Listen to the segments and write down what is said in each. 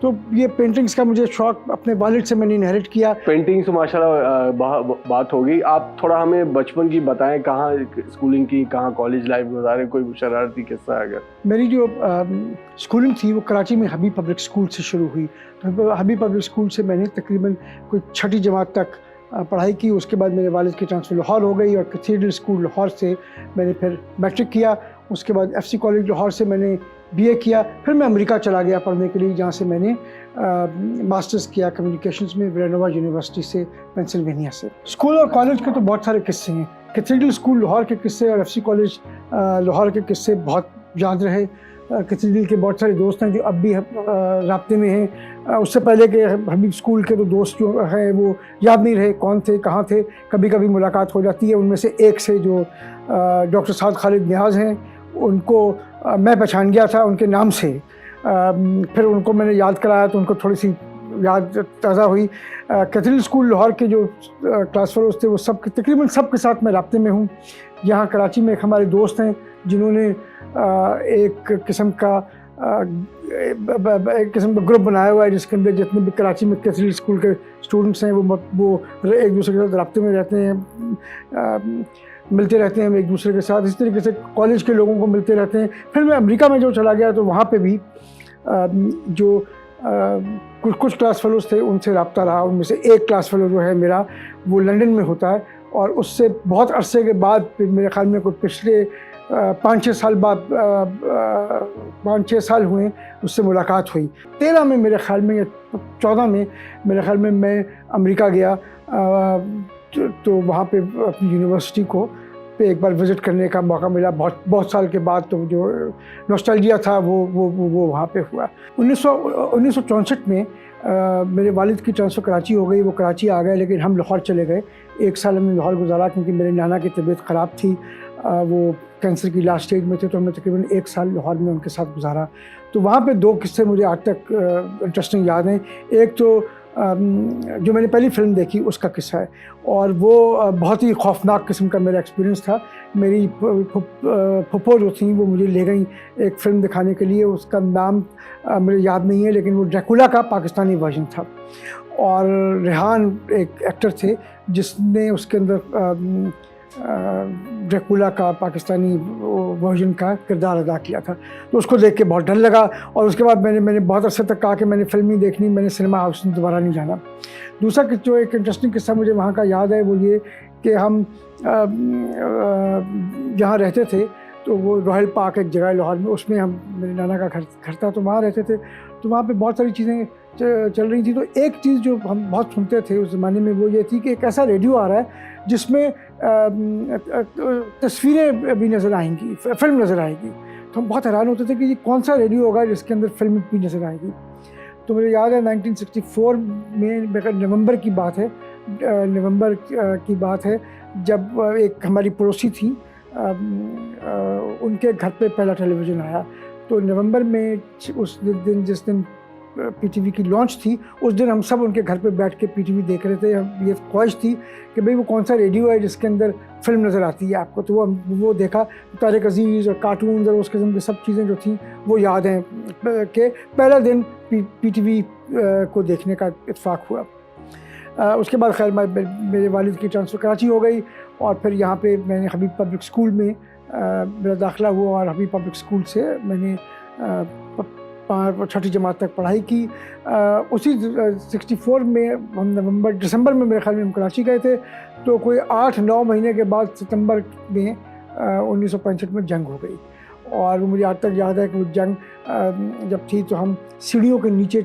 تو یہ پینٹنگز کا مجھے شوق اپنے والد سے میں نے انہیریٹ کیا. پینٹنگ سے ماشاءاللہ بات ہوگی. آپ تھوڑا ہمیں بچپن کی بتائیں, کہاں اسکولنگ کی, کہاں کالج لائف گزارے, کوئی شرارتی قصہ ہے اگر؟ میری جو اسکولنگ تھی وہ کراچی میں حبیب پبلک اسکول سے شروع ہوئی. تو حبیب پبلک اسکول سے میں نے تقریباً کوئی 6ٹھی جماعت تک پڑھائی کی. اس کے بعد میرے والد کی ٹرانسفر لاہور ہو گئی اور کیتھیڈرل اسکول لاہور سے میں نے پھر میٹرک کیا. اس کے بعد ایف سی کالج لاہور سے میں نے بی اے کیا. پھر میں امریکہ چلا گیا پڑھنے کے لیے, جہاں سے میں نے ماسٹرز کیا کمیونیکیشنز میں ویلانووا یونیورسٹی سے, پینسلوینیا سے. اسکول اور کالج کے تو بہت سارے قصے ہیں. کیتھیڈرل اسکول لاہور کے قصے اور ایف سی کالج لاہور کے قصے بہت یاد رہے. کیتھیڈرل کے بہت سارے دوست ہیں جو اب بھی رابطے میں ہیں. اس سے پہلے کہ حبیب اسکول کے تو دوست جو ہیں وہ یاد نہیں رہے کون تھے, کہاں تھے. کبھی کبھی ملاقات ہو جاتی ہے. ان میں سے ایک سے جو ڈاکٹر سعد خالد نیاز ہیں, ان کو میں پہچان گیا تھا ان کے نام سے. پھر ان کو میں نے یاد کرایا تو ان کو تھوڑی سی یاد تازہ ہوئی. کیتھیڈرل اسکول لاہور کے جو کلاس فیلوز تھے وہ سب تقریباً سب کے ساتھ میں رابطے میں ہوں. یہاں کراچی میں ایک ہمارے دوست ہیں جنہوں نے ایک قسم کا گروپ بنایا ہوا ہے, جس کے اندر جتنے بھی کراچی میں کیتھیڈرل اسکول کے اسٹوڈنٹس ہیں وہ ایک دوسرے کے ساتھ رابطے میں رہتے ہیں, ملتے رہتے ہیں ایک دوسرے کے ساتھ. اس طریقے سے کالج کے لوگوں کو ملتے رہتے ہیں. پھر میں امریکہ میں جو چلا گیا تو وہاں پہ بھی جو کچھ کلاس فیلوز تھے ان سے رابطہ رہا. ان میں سے ایک کلاس فیلو جو ہے میرا وہ لنڈن میں ہوتا ہے, اور اس سے بہت عرصے کے بعد میرے خیال میں کوئی پچھلے 5-6 سال بعد 5-6 سال ہوئے اس سے ملاقات ہوئی. 13 میں میرے خیال میں یا 14 میں میرے خیال میں امریکہ گیا. تو وہاں پہ اپنی یونیورسٹی کو ایک بار وزٹ کرنے کا موقع ملا بہت سال کے بعد. تو جو نوسٹالجیا تھا وہ وہاں پہ ہوا. 1964 میں میرے والد کی ٹرانسفر کراچی ہو گئی. وہ کراچی آ گئے لیکن ہم لاہور چلے گئے. 1 سال ہم نے لاہور گزارا کیونکہ میرے نانا کی طبیعت خراب تھی, وہ کینسر کی لاسٹ اسٹیج میں تھے. تو ہم نے تقریباً 1 سال لاہور میں ان کے ساتھ گزارا. تو وہاں پہ 2 قصے مجھے آج تک انٹرسٹنگ یاد ہیں. ایک تو جو میں نے پہلی فلم دیکھی اس کا قصہ ہے, اور وہ بہت ہی خوفناک قسم کا میرا ایکسپیرینس تھا. میری پھپھو جو تھیں وہ مجھے لے گئیں ایک فلم دکھانے کے لیے. اس کا نام مجھے یاد نہیں ہے لیکن وہ ڈریکولا کا پاکستانی ورژن تھا, اور ریحان ایک ایکٹر تھے جس نے اس کے اندر ڈریکولا کا پاکستانی ورژن کا کردار ادا کیا تھا. تو اس کو دیکھ کے بہت ڈر لگا, اور اس کے بعد میں نے بہت عرصے تک کہا کہ میں نے فلم نہیں دیکھنی, میں نے سنیما ہاؤس میں دوبارہ نہیں جانا. دوسرا جو ایک انٹرسٹنگ قصہ مجھے وہاں کا یاد ہے وہ یہ کہ ہم جہاں رہتے تھے تو وہ رائل پارک ایک جگہ ہے لاہور میں, اس میں ہم میرے نانا کا گھر تھا, تو وہاں رہتے تھے. تو وہاں پہ بہت ساری چیزیں چل رہی تھیں. تو ایک چیز جو ہم بہت سنتے تھے اس زمانے میں وہ یہ تھی کہ ایک ایسا ریڈیو آ رہا ہے جس میں تصویریں بھی نظر آئیں گی, فلم نظر آئے گی. تو ہم بہت حیران ہوتے تھے کہ یہ کون سا ریڈیو ہوگا جس کے اندر فلم بھی نظر آئے گی. تو مجھے یاد ہے 1964 میں نومبر کی بات ہے جب ایک ہماری پڑوسی تھی, ان کے گھر پہ پہلا ٹیلی ویژن آیا. تو نومبر میں اس دن جس دن پی ٹی وی کی لانچ تھی اس دن ہم سب ان کے گھر پہ بیٹھ کے پی ٹی وی دیکھ رہے تھے. یہ خواہش تھی کہ بھئی وہ کون سا ریڈیو ہے جس کے اندر فلم نظر آتی ہے آپ کو. تو وہ دیکھا, طارق عزیز اور کارٹونز اور اس قسم کی سب چیزیں جو تھیں وہ یاد ہیں کہ پہلا دن پی ٹی وی کو دیکھنے کا اتفاق ہوا. اس کے بعد خیر میرے والد کی ٹرانسفر کراچی ہو گئی, اور پھر یہاں پہ میں نے حبیب پبلک اسکول میں میرا داخلہ ہوا, اور حبیب پبلک اسکول سے میں نے 6ٹھی جماعت تک پڑھائی کی. اسی 64 میں ہم دسمبر میں میرے خیال میں ہم کراچی گئے تھے. تو کوئی 8-9 مہینے کے بعد ستمبر میں 1965 میں جنگ ہو گئی, اور وہ مجھے آج تک یاد ہے کہ وہ جنگ جب تھی تو ہم سیڑھیوں کے نیچے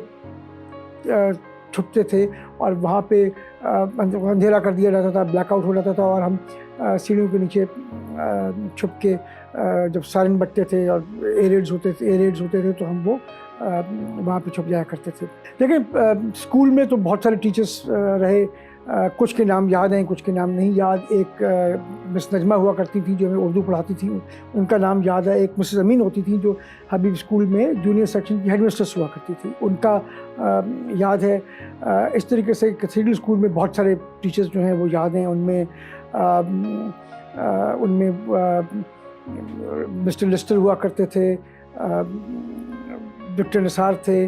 چھپتے تھے, اور وہاں پہ اندھیرا کر دیا جاتا تھا, بلیک آؤٹ ہو جاتا تھا, اور ہم سیڑھیوں کے نیچے چھپ کے جب سائرن بجتے تھے اور ایئر ریڈز ہوتے تھے تو ہم وہ وہاں پہ چھپ جایا کرتے تھے. لیکن اسکول میں تو بہت سارے ٹیچرس رہے, کچھ کے نام یاد ہیں کچھ کے نام نہیں یاد. ایک مس نجمہ ہوا کرتی تھی جو ہمیں اردو پڑھاتی تھی, ان کا نام یاد ہے. ایک مسز امین ہوتی تھی جو حبیب اسکول میں جونیئر سیکشن کی ہیڈ مسٹرس ہوا کرتی تھی, ان کا یاد ہے. اس طریقے سے کیتھیڈرل اسکول میں بہت سارے ٹیچرس جو ہیں وہ یاد ہیں. ان میں مسٹر لسٹر ہوا کرتے تھے, ڈاکٹر نثار تھے,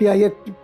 PIA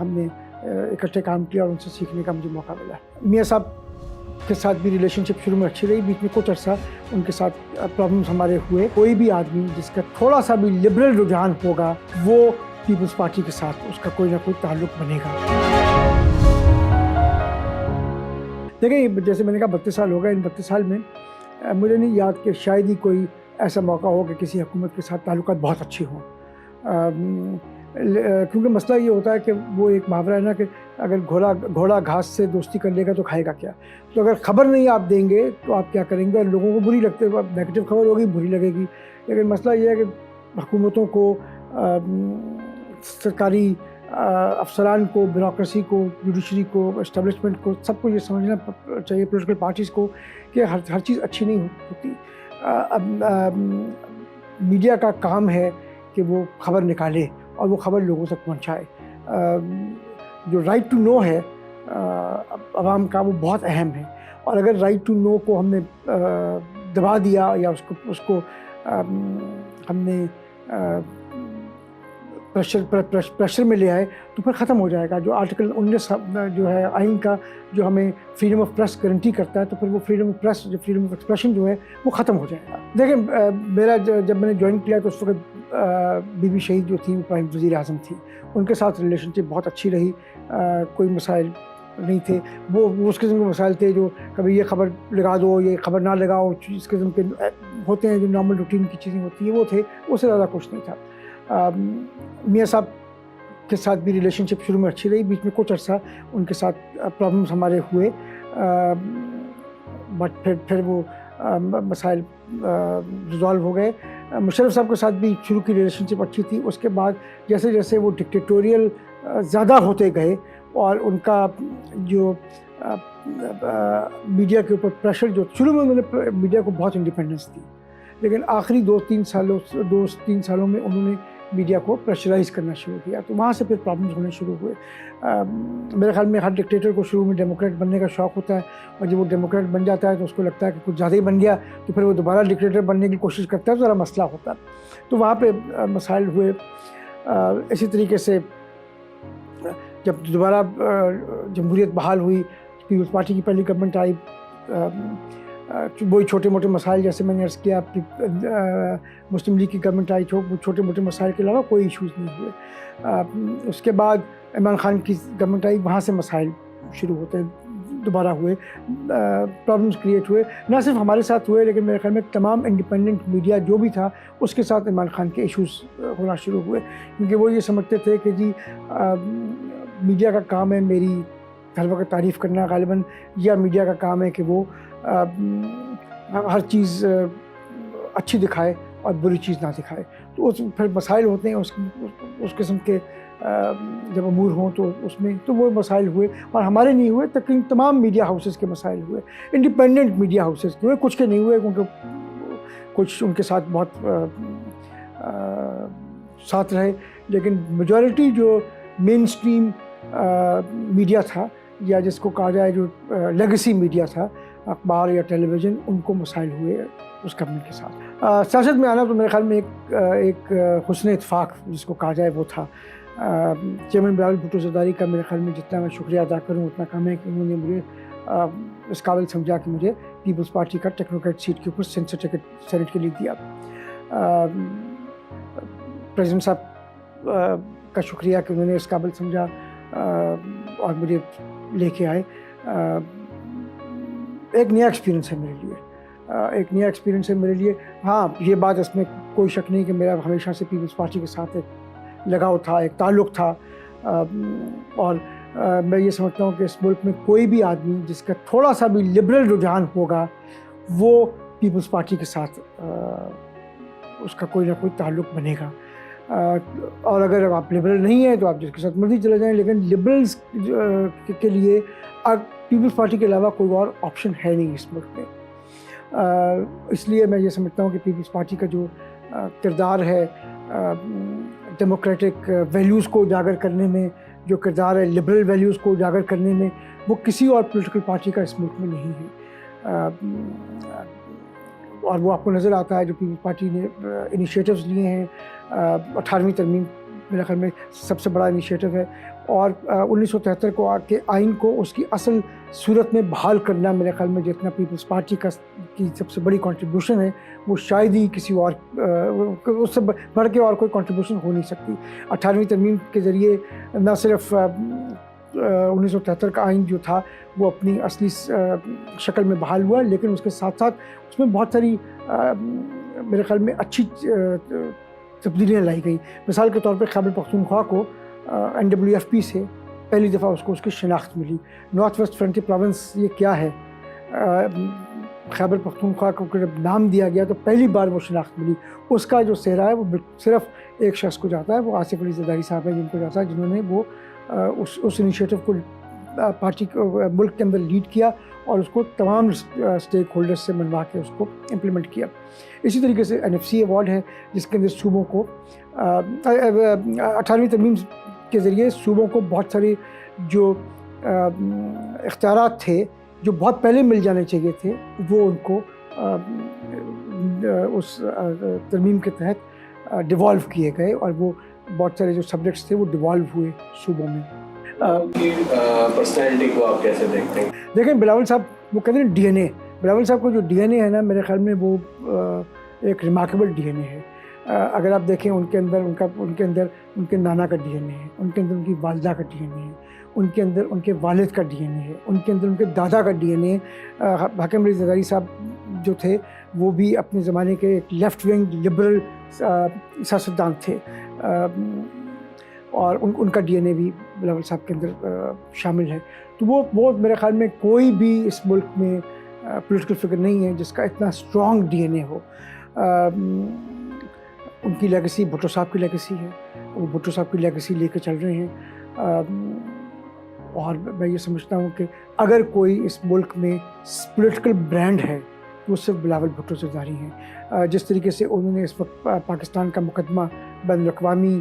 ہم نے اکٹھے کام کیا اور ان سے سیکھنے کا مجھے موقع ملا. میاں صاحب کے ساتھ بھی ریلیشن شپ شروع میں اچھی رہی, بیچ میں کچھ عرصہ ان کے ساتھ پرابلمس ہمارے ہوئے. کوئی بھی آدمی جس کا تھوڑا سا بھی لبرل رجحان ہوگا وہ پیپلز پارٹی کے ساتھ اس کا کوئی نہ کوئی تعلق بنے گا. دیکھیں جیسے میں نے کہا 32 سال ہو گئے, ان 32 سال میں مجھے نہیں یاد کہ شاید ہی کوئی ایسا موقع ہو کہ کسی حکومت کے ساتھ تعلقات بہت اچھے ہوں. کیونکہ مسئلہ یہ ہوتا ہے کہ وہ ایک محاورہ ہے نا کہ اگر گھوڑا گھاس سے دوستی کر لے گا تو کھائے گا کیا. تو اگر خبر نہیں آپ دیں گے تو آپ کیا کریں گے, اور لوگوں کو بری لگتے نیگیٹو خبر ہوگی بری لگے گی. لیکن مسئلہ یہ ہے کہ حکومتوں کو, سرکاری افسران کو, بیوروکریسی کو, جوڈیشری کو, اسٹیبلشمنٹ کو, سب کو یہ سمجھنا چاہیے, پولیٹیکل پارٹیز کو, کہ ہر چیز اچھی نہیں ہوتی. میڈیا کا کام ہے کہ وہ خبر نکالے اور وہ خبر لوگوں تک پہنچائے. جو رائٹ ٹو نو ہے عوام کا, وہ بہت اہم ہے. اور اگر رائٹ ٹو نو کو ہم نے دبا دیا یا اس کو ہم نے پریشر میں لے آئے تو پھر ختم ہو جائے گا. جو آرٹیکل 19 جو ہے آئین کا, جو ہمیں فریڈم آف پریس گارنٹی کرتا ہے, تو پھر وہ فریڈم آف پریس, جو فریڈم آف ایکسپریشن جو ہے وہ ختم ہو جائے گا. دیکھیں میرا جب میں نے جوائن کیا تو اس وقت بی بی شہید جو تھی وہ پرائم وزیر اعظم تھی. ان کے ساتھ ریلیشن شپ بہت اچھی رہی, کوئی مسائل نہیں تھے. وہ اس قسم کے مسائل تھے جو کبھی یہ خبر لگا دو, یہ خبر نہ لگاؤ, اس قسم کے ہوتے ہیں جو نارمل روٹین کی چیزیں ہوتی ہیں, وہ تھے. اس سے زیادہ کچھ نہیں تھا. میاں صاحب کے ساتھ بھی ریلیشن شپ شروع میں اچھی رہی, بیچ میں کچھ عرصہ ان کے ساتھ پرابلمس ہمارے ہوئے, بٹ پھر وہ مسائل ریزالو ہو گئے. مشرف صاحب کے ساتھ بھی شروع کی ریلیشن شپ اچھی تھی. اس کے بعد جیسے جیسے وہ ڈکٹیٹوریل زیادہ ہوتے گئے اور ان کا جو میڈیا کے اوپر پریشر, جو شروع میں انہوں نے میڈیا کو بہت انڈیپینڈنس دی, لیکن آخری 2-3 سالوں میں انہوں نے میڈیا کو پریشرائز کرنا شروع کیا, تو وہاں سے پھر پرابلمس ہونے شروع ہوئے. میرے خیال میں ہر ڈکٹیٹر کو شروع میں ڈیموکریٹ بننے کا شوق ہوتا ہے, اور جب وہ ڈیموکریٹ بن جاتا ہے تو اس کو لگتا ہے کہ کچھ زیادہ ہی بن گیا, تو پھر وہ دوبارہ ڈکٹیٹر بننے کی کوشش کرتا ہے, تو ذرا مسئلہ ہوتا ہے. تو وہاں پہ مسائل ہوئے. اسی طریقے سے جب دوبارہ جمہوریت بحال ہوئی, پیپلز پارٹی کی پہلی گورنمنٹ آئی, وہی چھوٹے موٹے مسائل جیسے میں نے عرض کیا, مسلم لیگ کی گورنمنٹ آئی, چھوٹے موٹے مسائل کے علاوہ کوئی ایشوز نہیں ہوئے. اس کے بعد عمران خان کی گورنمنٹ آئی, وہاں سے مسائل شروع ہوتے دوبارہ ہوئے, پرابلمس کریٹ ہوئے. نہ صرف ہمارے ساتھ ہوئے, لیکن میرے خیال میں تمام انڈیپینڈنٹ میڈیا جو بھی تھا اس کے ساتھ عمران خان کے ایشوز ہونا شروع ہوئے, کیونکہ وہ یہ سمجھتے تھے کہ جی میڈیا کا کام ہے میری ہر وقت تعریف کرنا غالباً, یا میڈیا کا کام ہے کہ وہ ہر چیز اچھی دکھائے اور بری چیز نہ دکھائے. تو پھر مسائل ہوتے ہیں اس قسم کے جب امور ہوں تو اس میں تو وہ مسائل ہوئے, اور ہمارے نہیں ہوئے, تقریباً تمام میڈیا ہاؤسز کے مسائل ہوئے. انڈیپینڈنٹ میڈیا ہاؤسز کے ہوئے, کچھ کے نہیں ہوئے کیونکہ کچھ ان کے ساتھ بہت ساتھ رہے, لیکن میجورٹی جو مین اسٹریم میڈیا تھا, یا جس کو کہا جائے جو لیگیسی میڈیا تھا, اخبار یا ٹیلی ویژن, ان کو مسائل ہوئے اس گورنمنٹ کے ساتھ. سیاست میں آنا تو میرے خیال میں ایک حسن اتفاق جس کو کہا جائے وہ تھا. چیئرمین بلاول بھٹو زرداری کا میرے خیال میں جتنا میں شکریہ ادا کروں اتنا کم ہے کہ انہوں نے مجھے اس قابل سمجھا کہ مجھے پیپلز پارٹی کا ٹیکنوکریٹ سیٹ کے اوپر سینسر ٹکٹ سینیٹ کے لیے دیا. پریزیڈنٹ صاحب کا شکریہ کہ انہوں نے اس قابل سمجھا اور مجھے لے کے آئے. ایک نیا ایکسپیرینس ہے میرے لیے, ہاں یہ بات اس میں کوئی شک نہیں کہ میرا ہمیشہ سے پیپلز پارٹی کے ساتھ ایک لگاؤ تھا, ایک تعلق تھا, اور میں یہ سمجھتا ہوں کہ اس ملک میں کوئی بھی آدمی جس کا تھوڑا سا بھی لبرل رجحان ہوگا وہ پیپلز پارٹی کے ساتھ اس کا کوئی نہ کوئی تعلق بنے گا. اور اگر آپ لبرل نہیں ہیں تو آپ جس کے ساتھ مرضی چلے جائیں, لیکن لبرلز کے لیے پیپلز پارٹی کے علاوہ کوئی اور آپشن ہے نہیں اس ملک میں. اس لیے میں یہ سمجھتا ہوں کہ پیپلز پارٹی کا جو کردار ہے ڈیموکریٹک ویلیوز کو اجاگر کرنے میں, جو کردار ہے لبرل ویلیوز کو اجاگر کرنے میں, وہ کسی اور پولیٹیکل پارٹی کا اس ملک میں نہیں ہے. اور وہ آپ کو نظر آتا ہے جو پیپلز پارٹی نے انیشیٹوز لیے ہیں 18ویں ترمیم میرے خیال میں سب سے بڑا انیشیٹو ہے، اور 1973 کے آئین کو اس کی اصل صورت میں بحال کرنا میرے خیال میں جتنا پیپلز پارٹی کی سب سے بڑی کنٹریبیوشن ہے، وہ شاید ہی کسی اور اس سے بڑھ کے اور کوئی کنٹریبیوشن ہو نہیں سکتی۔ 18ویں ترمیم کے ذریعے نہ صرف 1973 کا آئین جو تھا وہ اپنی اصلی شکل میں بحال ہوا، لیکن اس کے ساتھ ساتھ اس میں بہت ساری میرے خیال میں اچھی تبدیلیاں لائی گئی۔ مثال کے طور پہ خیبر پختونخوا کو NWFP سے پہلی دفعہ اس کی شناخت ملی۔ نارتھ ویسٹ فرنٹیئر پروونس یہ کیا ہے، خیبر پختونخوا کو جب نام دیا گیا تو پہلی بار وہ شناخت ملی۔ اس کا جو سہرا ہے وہ صرف ایک شخص کو جاتا ہے، وہ آصف علی زرداری صاحب ہیں جن کو جاتا ہے، جنہوں نے وہ اس انیشیٹو کو پارٹی ملک کے اندر لیڈ کیا اور اس کو تمام اسٹیک ہولڈرز سے منوا کے اس کو امپلیمنٹ کیا۔ اسی طریقے سے NFC ایوارڈ ہے جس کے اندر صوبوں کو 18ویں ترمیم کے ذریعے صوبوں کو بہت سارے جو اختیارات تھے جو بہت پہلے مل جانے چاہیے تھے وہ ان کو اس ترمیم کے تحت ڈیوالو کیے گئے، اور وہ بہت سارے جو سبجیکٹس تھے وہ ڈیوالو ہوئے صوبوں میں۔ پرسنالٹی کو آپ کیسے دیکھتے ہیں؟ دیکھیں بلاول صاحب وہ کہتے ہیں DNA، بلاول صاحب کو جو DNA ہے نا میرے خیال میں وہ ایک ریمارکیبل DNA ہے۔ اگر آپ دیکھیں ان کے اندر ان کے نانا کا DNA ہے، ان کے اندر ان کی والدہ کا DNA ہے، ان کے اندر ان کے والد کا DNA ہے، ان کے اندر ان کے دادا کا DNA ہے۔ حاکم علی زرداری صاحب جو تھے وہ بھی اپنے زمانے کے ایک لیفٹ ونگ لبرل سیاستدان تھے، اور ان کا DNA بھی بلاول صاحب کے اندر شامل ہے۔ تو وہ میرے خیال میں کوئی بھی اس ملک میں پولیٹیکل فگر نہیں ہے جس کا اتنا اسٹرانگ DNA ہو۔ ان کی لیگسی بھٹو صاحب کی لیگسی ہے، وہ بھٹو صاحب کی لیگسی لے کے چل رہے ہیں، اور میں یہ سمجھتا ہوں کہ اگر کوئی اس ملک میں پولیٹیکل برانڈ ہے تو وہ صرف بلاول بھٹو زرداری ہیں۔ جس طریقے سے انہوں نے اس وقت پاکستان کا مقدمہ بین الاقوامی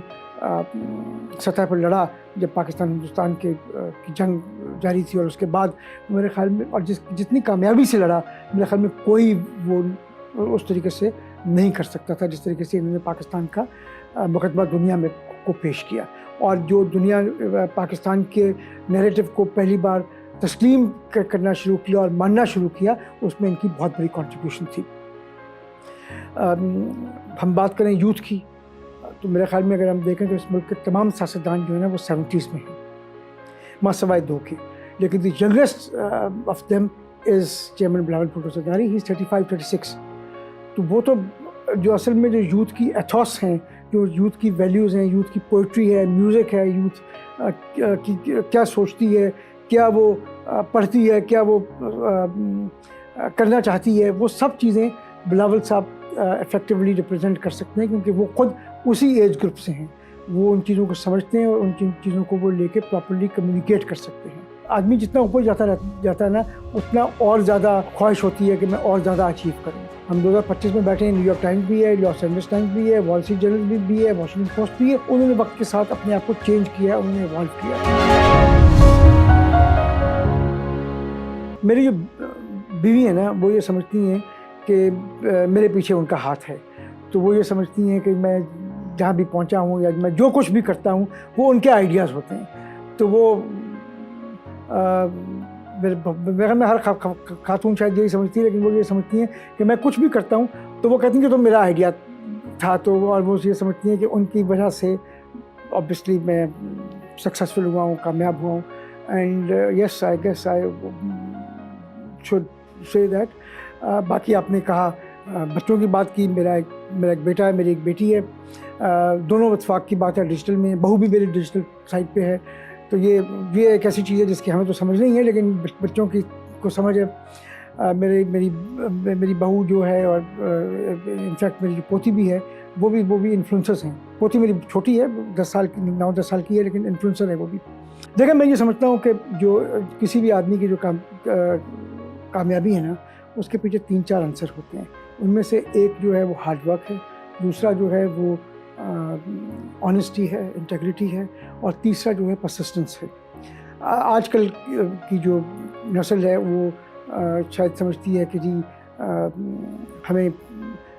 سطح پر لڑا جب پاکستان ہندوستان کی جنگ جاری تھی، اور اس کے بعد میرے خیال میں اور جتنی کامیابی سے لڑا میرے خیال میں کوئی وہ اس طریقے سے نہیں کر سکتا تھا جس طریقے سے انہوں نے پاکستان کا مقدمہ دنیا میں کو پیش کیا، اور جو دنیا پاکستان کے نیریٹو کو پہلی بار تسلیم کرنا شروع کیا اور ماننا شروع کیا، اس میں ان کی بہت بڑی کنٹریبیوشن تھی۔ ہم بات کریں یوتھ کی تو میرے خیال میں اگر ہم دیکھیں تو اس ملک کے تمام سیاستدان جو ہیں نا وہ 70s میں ہیں، ماں سوائے 2 کے، لیکن the youngest of them is chairman Bilawal Bhutto Zardari, he is 35-36۔ تو وہ تو جو اصل میں جو یوتھ کی ایتھوس ہیں، جو یوتھ کی ویلیوز ہیں، یوتھ کی پوئٹری ہے، میوزک ہے، یوتھ کی کیا سوچتی ہے، کیا وہ پڑھتی ہے، کیا وہ کرنا چاہتی ہے، وہ سب چیزیں بلاول صاحب افیکٹولی ریپرزینٹ کر سکتے ہیں، کیونکہ وہ خود اسی ایج گروپ سے ہیں، وہ ان چیزوں کو سمجھتے ہیں اور ان چیزوں کو وہ لے کے پراپرلی کمیونیکیٹ کر سکتے ہیں۔ آدمی جتنا اوپر جاتا ہے نا اتنا اور زیادہ خواہش ہوتی ہے کہ میں اور زیادہ اچیو کروں۔ ہم 2025 میں بیٹھے ہیں، نیو یارک ٹائمز بھی ہے، لاس اینجلس ٹائمز بھی ہے، وال اسٹریٹ جرنل بھی ہے، واشنگٹن پوسٹ بھی ہے۔ انہوں نے وقت کے ساتھ اپنے آپ کو چینج کیا، انہوں نے ایوالو کیا۔ میری جو بیوی ہے نا وہ یہ سمجھتی ہیں کہ میرے پیچھے ان کا ہاتھ ہے، تو وہ یہ سمجھتی ہیں کہ میں جہاں بھی پہنچا ہوں یا میں جو کچھ بھی کرتا ہوں وہ ان کے آئیڈیاز ہوتے ہیں۔ تو وہ میرے میں ہر خاتون شاید یہی سمجھتی ہے، لیکن وہ یہ سمجھتی ہیں کہ میں کچھ بھی کرتا ہوں تو وہ کہتی ہیں کہ تو میرا آئیڈیا تھا، تو اور وہ یہ سمجھتی ہیں کہ ان کی وجہ سے obviously میں سکسیزفل ہوا ہوں، کامیاب ہوا ہوں۔ And yes I guess I should say that. باقی آپ نے کہا بچوں کی بات کی، میرا ایک بیٹا ہے، میری ایک بیٹی ہے، دونوں اتفاق کی بات ہے، ڈیجیٹل میں، بہو بھی میری ڈیجیٹل سائٹ پہ ہے۔ تو یہ ایک ایسی چیز ہے جس کی ہمیں تو سمجھ نہیں ہے، لیکن بچوں کی کو سمجھ ہے۔ میری بہو جو ہے، اور انفیکٹ میری جو پوتی بھی ہے وہ بھی انفلوئنسرز ہیں۔ پوتی میری چھوٹی ہے، 9-10 سال کی ہے، لیکن انفلوئنسر ہے وہ بھی۔ دیکھیں میں یہ سمجھتا ہوں کہ جو کسی بھی آدمی کی جو کامیابی ہے نا اس کے پیچھے 3-4 عنصر ہوتے ہیں۔ ان میں سے ایک جو ہے وہ ہارڈ ورک ہے، دوسرا جو ہے وہ آنیسٹی ہے، انٹیگریٹی ہے، اور تیسرا جو ہے پرسسٹنس ہے۔ آج کل کی جو نسل ہے وہ شاید سمجھتی ہے کہ جی ہمیں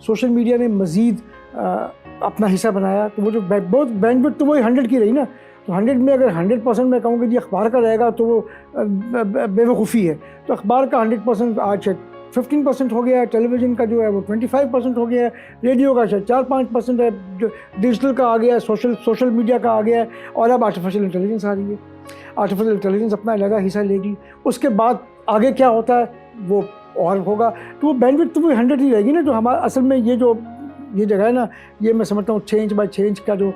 سوشل میڈیا نے مزید اپنا حصہ بنایا تو وہ جو بہت بینڈ تو وہی 100 کی رہی نا. تو 100 میں اگر 100% میں کہوں کہ جی اخبار کا رہے گا تو وہ بے وقوفی ہے. تو اخبار کا 100% آج 15% ہو گیا ہے, ٹیلی ویژن کا جو ہے وہ 25% ہو گیا ہے, ریڈیو کا شاید 4-5% ہے, جو ڈیجیٹل کا آ گیا ہے, سوشل میڈیا کا آ گیا ہے, اور اب آرٹیفیشیل انٹیلیجنس آ رہی ہے. آرٹیفیشیل انٹیلیجنس اپنا علیحدہ حصہ لے گی. اس کے بعد آگے کیا ہوتا ہے وہ اور ہوگا. تو وہ بینڈوڈ تو وہ 100 ہی رہے گی نا. جو ہمارا اصل میں یہ جگہ ہے نا, یہ میں سمجھتا ہوں چینج بائی چینج کا جو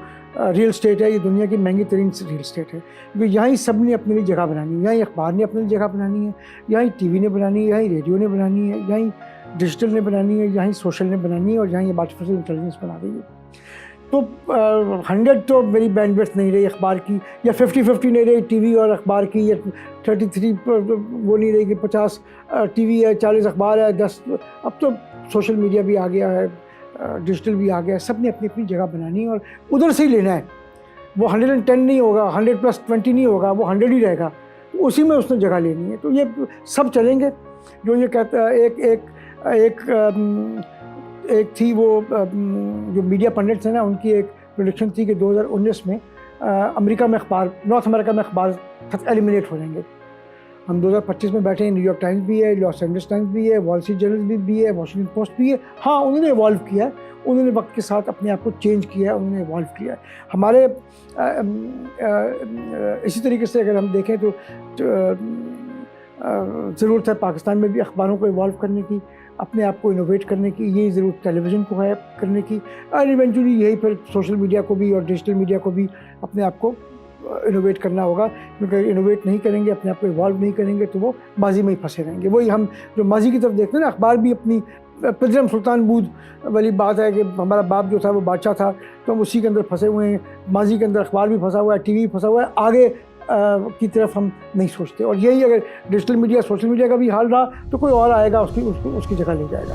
ریئل اسٹیٹ ہے, یہ دنیا کی مہنگی ترین ریئل اسٹیٹ ہے. کیونکہ یہاں سب نے اپنے لیے جگہ بنانی ہے. یہاں اخبار نے اپنے لیے جگہ بنانی ہے, یہاں ٹی وی نے بنانی ہے, یہاں ریڈیو نے بنانی ہے, یہاں ڈیجیٹل نے بنانی ہے, یہاں سوشل نے بنانی ہے, اور یہاں یہ آرٹیفیشیل انٹیلیجنس بنا رہی ہے. تو 100 تو میری بینڈ ویڈتھ نہیں رہی اخبار کی, یا 50-50 نہیں رہی ٹی وی اور اخبار کی, یا 33 وہ نہیں رہی کہ 50 ٹی وی ہے 40 اخبار ہے 10. اب تو سوشل میڈیا بھی آ گیا ہے, ڈیجیٹل بھی آ گیا ہے. سب نے اپنی اپنی جگہ بنانی ہے اور ادھر سے ہی لینا ہے. وہ 110 نہیں ہوگا, 100+20 نہیں ہوگا, وہ 100 ہی رہے گا. اسی میں اس نے جگہ لینی ہے. تو یہ سب چلیں گے. جو یہ کہتا ہے ایک تھی وہ جو میڈیا پنڈٹس ہیں نا, ان کی ایک پریڈکشن تھی کہ 2019 میں امریکہ میں اخبار, نارتھ امریکہ میں اخبار ایلیمنیٹ ہو جائیں گے. ہم 2025 میں بیٹھے ہیں. نیو یارک ٹائمز بھی ہے, لاس اینجلس ٹائمز بھی ہے, وال اسٹریٹ جرنل بھی ہے, واشنگٹن پوسٹ بھی ہے. ہاں انہوں نے ایوالو کیا ہے, انہوں نے وقت کے ساتھ اپنے آپ کو چینج کیا ہے, انہوں نے ایوالو کیا ہے. ہمارے اسی طریقے سے اگر ہم دیکھیں تو ضرورت ہے پاکستان میں بھی اخباروں کو ایوالو کرنے کی, اپنے آپ کو انوویٹ کرنے کی. یہی ضرورت ٹیلی ویژن کو ہے کرنے کی, اور ایونچولی یہی پھر سوشل میڈیا کو بھی اور ڈیجیٹل میڈیا کو بھی اپنے آپ کو انوویٹ کرنا ہوگا. کیونکہ انوویٹ نہیں کریں گے, اپنے آپ کو ایوالو نہیں کریں گے, تو وہ ماضی میں ہی پھنسے رہیں گے. وہی ہم جو ماضی کی طرف دیکھتے ہیں نا, اخبار بھی اپنی پدرم سلطان بود والی بات ہے کہ ہمارا باپ جو تھا وہ بادشاہ تھا, تو ہم اسی کے اندر پھنسے ہوئے ہیں. ماضی کے اندر اخبار بھی پھنسا ہوا ہے, ٹی وی بھی پھنسا ہوا ہے, آگے کی طرف ہم نہیں سوچتے. اور یہی اگر ڈیجیٹل میڈیا سوشل میڈیا کا بھی حال رہا تو کوئی اور آئے گا, اس کی جگہ لے جائے گا.